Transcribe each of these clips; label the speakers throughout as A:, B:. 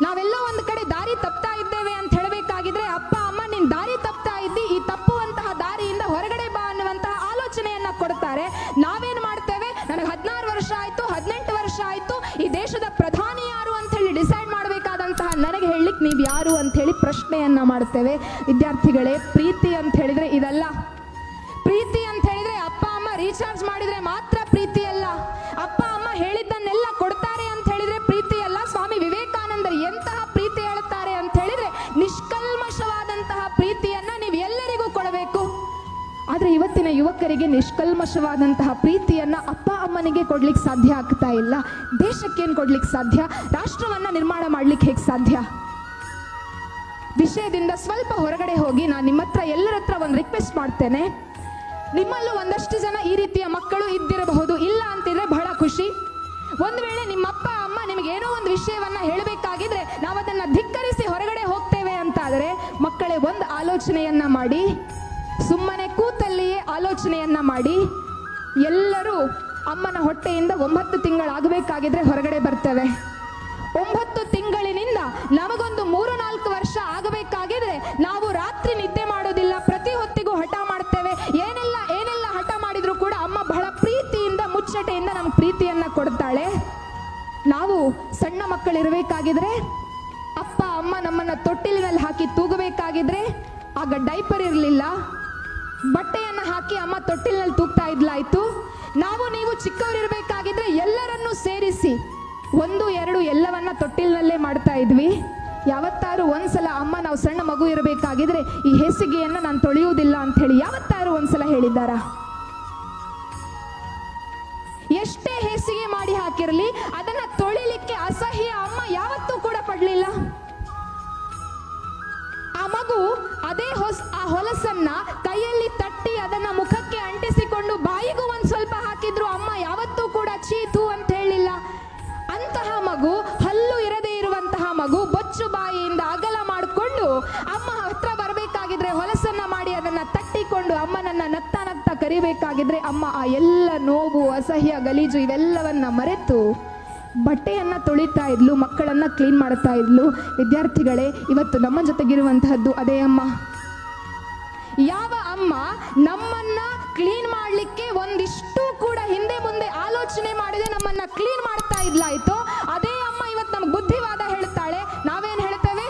A: ನಾವೆಲ್ಲೋ ಒಂದು ಕಡೆ ದಾರಿ ತಪ್ತಾ ಇದ್ದೇವೆ ಅಂತ ಹೇಳಬೇಕಾಗಿದ್ರೆ ಅಪ್ಪ ಅಮ್ಮ ನೀನ್ ದಾರಿ ತಪ್ತಾ ಇದ್ದಿ, ಈ ತಪ್ಪುವಂತಹ ದಾರಿಯಿಂದ ಹೊರಗಡೆ ಬಾ ಅನ್ನುವಂತಹ ಆಲೋಚನೆಯನ್ನ ಕೊಡ್ತಾರೆ. ನಾವೇನ್ ಮಾಡ್ತೇವೆ, ನನಗೆ 16 ವರ್ಷ ಆಯ್ತು, 18 ವರ್ಷ ಆಯ್ತು, ಈ ದೇಶದ ಪ್ರಧಾನಿ ಯಾರು ಅಂತ ಹೇಳಿ ಡಿಸೈಡ್ ಮಾಡಬೇಕಾದಂತಹ ನನಗೆ ಹೇಳಲಿಕ್ಕೆ ನೀವು ಯಾರು ಅಂತ ಹೇಳಿ ಪ್ರಶ್ನೆಯನ್ನ ಮಾಡ್ತೇವೆ. ವಿದ್ಯಾರ್ಥಿಗಳೇ, ಪ್ರೀತಿ ಅಂತ ಹೇಳಿದ್ರೆ ಇದಲ್ಲ. ಪ್ರೀತಿ ಅಂತ ಹೇಳಿದ್ರೆ ಅಪ್ಪ ಅಮ್ಮ ರೀಚಾರ್ಜ್ ಮಾಡಿದ್ರೆ ಮಾತ್ರ ಪ್ರೀತಿ ಅಲ್ಲ. ಅಪ್ಪ ಅಮ್ಮ ಹೇಳಿದ್ದನ್ನೆಲ್ಲ ಕೊಡ್ತಾರೆ ಅಂತ ಹೇಳಿದ್ರೆ ಪ್ರೀತಿ ಅಲ್ಲ. ಸ್ವಾಮಿ ವಿವೇಕಾನಂದರು ಎಂತಹ ಪ್ರೀತಿ ಹೇಳ್ತಾರೆ ಅಂತ ಹೇಳಿದ್ರೆ ನಿಷ್ಕಲ್ಮಶವಾದಂತಹ ಪ್ರೀತಿಯನ್ನ ನೀವು ಎಲ್ಲರಿಗೂ ಕೊಡಬೇಕು. ಆದ್ರೆ ಇವತ್ತಿನ ಯುವಕರಿಗೆ ನಿಷ್ಕಲ್ಮಶವಾದಂತಹ ಪ್ರೀತಿಯನ್ನ ಅಪ್ಪ ಅಮ್ಮನಿಗೆ ಕೊಡ್ಲಿಕ್ಕೆ ಸಾಧ್ಯ ಆಗ್ತಾ ಇಲ್ಲ. ದೇಶಕ್ಕೇನು ಕೊಡ್ಲಿಕ್ಕೆ ಸಾಧ್ಯ? ರಾಷ್ಟ್ರವನ್ನ ನಿರ್ಮಾಣ ಮಾಡ್ಲಿಕ್ಕೆ ಹೇಗೆ ಸಾಧ್ಯ? ವಿಷಯದಿಂದ ಸ್ವಲ್ಪ ಹೊರಗಡೆ ಹೋಗಿ ನಾನು ನಿಮ್ಮ ಹತ್ರ ಎಲ್ಲರ ಹತ್ರ ಒಂದು ರಿಕ್ವೆಸ್ಟ್ ಮಾಡ್ತೇನೆ. ನಿಮ್ಮಲ್ಲೂ ಒಂದಷ್ಟು ಜನ ಈ ರೀತಿಯ ಮಕ್ಕಳು ಇದ್ದಿರಬಹುದು, ಇಲ್ಲ ಅಂತಿದ್ರೆ ಬಹಳ ಖುಷಿ. ಒಂದು ವೇಳೆ ನಿಮ್ಮ ಅಪ್ಪ ಅಮ್ಮ ನಿಮಗೆ ಏನೋ ಒಂದು ವಿಷಯವನ್ನ ಹೇಳಬೇಕಾಗಿದ್ರೆ ನಾವು ಅದನ್ನ ಧಿಕ್ಕರಿಸಿ ಹೊರಗಡೆ ಹೋಗ್ತೇವೆ ಅಂತಾದರೆ ಮಕ್ಕಳೇ ಒಂದು ಆಲೋಚನೆಯನ್ನ ಮಾಡಿ, ಸುಮ್ಮನೆ ಕೂತಲ್ಲಿಯೇ ಆಲೋಚನೆಯನ್ನ ಮಾಡಿ, ಎಲ್ಲರೂ ಅಮ್ಮನ ಹೊಟ್ಟೆಯಿಂದ 9 ತಿಂಗಳಾಗಬೇಕಾಗಿದ್ರೆ ಹೊರಗಡೆ ಬರ್ತೇವೆ. 9 ತಿಂಗಳಿನಿಂದ ನಮಗೊಂದು 3-4 ವರ್ಷ ಆಗಬೇಕಾಗಿದ್ರೆ ನಾವು ರಾತ್ರಿ ನಿದ್ದೆ ಮಾಡೋದಿಲ್ಲ, ಪ್ರತಿ ಹೊತ್ತಿಗೂ ಹಠ ಮಾಡ್ತೇವೆ. ಏನೆಲ್ಲ ಹಠ ಮಾಡಿದ್ರು ಕೂಡ ಅಮ್ಮ ಬಹಳ ಪ್ರೀತಿಯಿಂದ ಮುಚ್ಚಟೆಯಿಂದ ನಮ್ಗೆ ಪ್ರೀತಿಯನ್ನ ಕೊಡ್ತಾಳೆ. ನಾವು ಸಣ್ಣ ಮಕ್ಕಳಿರಬೇಕಾಗಿದ್ರೆ ಅಪ್ಪ ಅಮ್ಮ ನಮ್ಮನ್ನ ತೊಟ್ಟಿಲಿನಲ್ಲಿ ಹಾಕಿ ತೂಗಬೇಕಾಗಿದ್ರೆ ಆಗ ಡೈಪರ್ ಇರಲಿಲ್ಲ, ಬಟ್ಟೆಯನ್ನ ಹಾಕಿ ಅಮ್ಮ ತೊಟ್ಟಿಲಿನಲ್ಲಿ ತೂಗ್ತಾ ಇದ್ಲಾಯ್ತು. ನೀವು ಚಿಕ್ಕವರಿರ್ಬೇಕಾಗಿದ್ರೆ ಎಲ್ಲರನ್ನೂ ಸೇರಿಸಿ 1-2 ಎಲ್ಲವನ್ನ ತೊಟ್ಟಿಲಿನಲ್ಲೇ ಮಾಡ್ತಾ ಇದ್ವಿ. ಯಾವತ್ತಾರು ಒಂದ್ಸಲ ಅಮ್ಮ ನಾವು ಸಣ್ಣ ಮಗು ಇರಬೇಕಾಗಿದ್ರೆ ಈ ಹೇಸಿಗೆಯನ್ನ ನಾನು ತೊಳೆಯುವುದಿಲ್ಲ ಅಂತ ಹೇಳಿ ಯಾವತ್ತಾರು ಒಂದ್ಸಲ ಹೇಳಿದ್ದಾರ? ಎಷ್ಟೇ ಹೇಸಿಗೆ ಮಾಡಿ ಹಾಕಿರಲಿ ಅದನ್ನ ತೊಳಿಲಿಕ್ಕೆ ಅಸಹ್ಯ ಅಮ್ಮ ಯಾವತ್ತೂ ಕೂಡ ಪಡ್ಲಿಲ್ಲ. ಆ ಮಗು ಅದೇ ಆ ಹೊಲಸನ್ನ ಕೈಯಲ್ಲಿ ತಟ್ಟಿ ಅದನ್ನ ಮುಖಕ್ಕೆ ಅಂಟಿಸಿಕೊಂಡು ಬಾಯಿಗೂ ಒಂದ್ ಸ್ವಲ್ಪ ಹಾಕಿದ್ರು ಅಮ್ಮ ಯಾವತ್ತೂ ಕೂಡ ಚೀತು ಅಂತ ಹೇಳಿಲ್ಲ. ಅಂತಹ ಮಗು, ಹಲ್ಲು ಇರದೇ ಇರುವಂತಹ ಮಗು, ಬೊಚ್ಚು ಬಾಯಿಯಿಂದ ಅಗಲ ಮಾಡಿಕೊಂಡು ಅಮ್ಮ ಹತ್ರ ಬರಬೇಕಾಗಿದ್ರೆ ಹೊಲಸನ್ನ ಮಾಡಿ ಅದನ್ನ ತಟ್ಟಿಕೊಂಡು ಅಮ್ಮನನ್ನ ನಗ್ತಾ ನಗ್ತಾ ಕರಿಬೇಕಾಗಿದ್ರೆ ಅಮ್ಮ ಆ ಎಲ್ಲ ನೋವು, ಅಸಹ್ಯ, ಗಲೀಜು ಇವೆಲ್ಲವನ್ನ ಮರೆತು ಬಟ್ಟೆಯನ್ನ ತೊಳಿತಾ ಇದ್ಲು, ಮಕ್ಕಳನ್ನ ಕ್ಲೀನ್ ಮಾಡ್ತಾ ಇದ್ಲು. ವಿದ್ಯಾರ್ಥಿಗಳೇ, ಇವತ್ತು ನಮ್ಮ ಜೊತೆಗಿರುವಂತಹದ್ದು ಅದೇ ಅಮ್ಮ. ಯಾವ ಅಮ್ಮ ನಮ್ಮನ್ನ ಕ್ಲೀನ್ ಮಾಡ್ಲಿಕ್ಕೆ ಒಂದಿಷ್ಟು ಕೂಡ ಹಿಂದೆ ಮುಂದೆ ಆಲೋಚನೆ ಮಾಡದೆ ನಮ್ಮನ್ನ ಕ್ಲೀನ್ ಮಾಡ್ತಾ ಇದ್ಲಾಯ್ತೋ ಅದೇ ಅಮ್ಮ ಇವತ್ತು ನಮ್ಗೆ ಬುದ್ಧಿವಾದ ಹೇಳ್ತಾಳೆ. ನಾವೇನ್ ಹೇಳ್ತೇವೆ?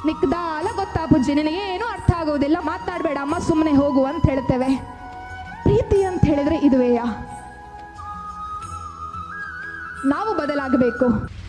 A: ನಿಕ್ದಾಲ ಗೊತ್ತಾ ಪೂಜ್ಯ, ನಿನಗೆ ಏನು ಅರ್ಥ ಆಗುವುದಿಲ್ಲ, ಮಾತಾಡ್ಬೇಡ ಅಮ್ಮ, ಸುಮ್ಮನೆ ಹೋಗು ಅಂತ ಹೇಳ್ತೇವೆ. ಪ್ರೀತಿ ಅಂತ ಹೇಳಿದ್ರೆ ಇದುವೆಯಾ? ನಾವು ಬದಲಾಗಬೇಕು.